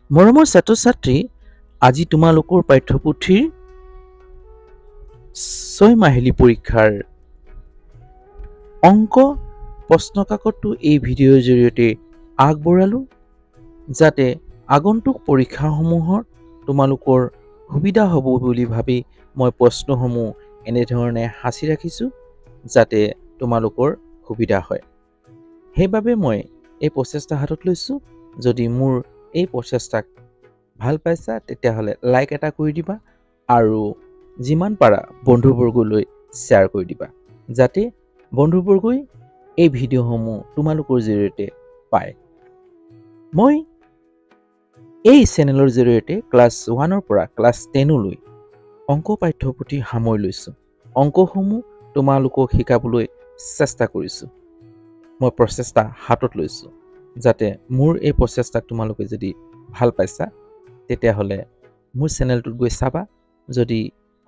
মৰমৰ ছাত্ৰ-ছাত্ৰী, আজি তোমালোকৰ পাঠ্যপুথিৰ 6 মাহিলী পৰীক্ষাৰ অংক প্ৰশ্নকাকতটো এই ভিডিঅ'ৰ জৰিয়তে আগবঢ়ালোঁ, যাতে আগন্তুক পৰীক্ষাসমূহৰ তোমালোকৰ সুবিধা হ'ব বুলি ভাবি মই প্ৰশ্নসমূহ এনেধৰণে সাঁচি ৰাখিছোঁ, যাতে তোমালোকৰ সুবিধা হয়। সেইবাবে মই এই প্ৰচেষ্টা হাতত লৈছোঁ। যদি মোৰ এই প্ৰচেষ্টাক ভাল পাইছা তেতিয়াহ'লে লাইক এটা কৰি দিবা আৰু যিমান পাৰা বন্ধুবৰ্গলৈ শ্বেয়াৰ কৰি দিবা, যাতে বন্ধুবৰ্গই এই ভিডিঅ'সমূহ তোমালোকৰ জৰিয়তে পায়। মই এই চেনেলৰ জৰিয়তে ক্লাছ 1ৰ পৰা ক্লাছ 10লৈ অংক পাঠ্যপুথি সামৰি লৈছোঁ। অংকসমূহ তোমালোকক শিকাবলৈ চেষ্টা কৰিছোঁ। মই প্ৰচেষ্টা হাতত লৈছোঁ, যাতে মোৰ এই প্ৰচেষ্টাক তোমালোকে যদি ভাল পাইছা তেতিয়াহ'লে মোৰ চেনেলটোত গৈ চাবা। যদি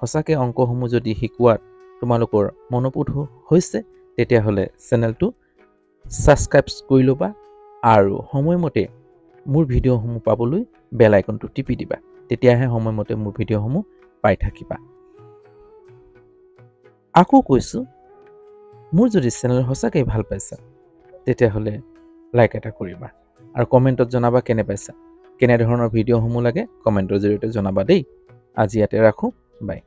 সঁচাকৈ অংকসমূহ যদি শিকোৱাত তোমালোকৰ মনোপুত হৈছে তেতিয়াহ'লে চেনেলটো ছাবস্ক্ৰাইব কৰি ল'বা আৰু সময়মতে মোৰ ভিডিঅ'সমূহ পাবলৈ বেল আইকনটো টিপি দিবা। তেতিয়াহে সময়মতে মোৰ ভিডিঅ'সমূহ পাই থাকিবা। আকৌ কৈছোঁ, মোৰ যদি চেনেল সঁচাকৈ ভাল পাইছা তেতিয়াহ'লে লাইক এটা কৰিবা আৰু কমেণ্টত জনাবা কেনে পাইছা। কেনেধৰণৰ ভিডিঅ'সমূহ লাগে কমেণ্টৰ জৰিয়তে জনাবা দেই। আজি ইয়াতে ৰাখোঁ, বাই।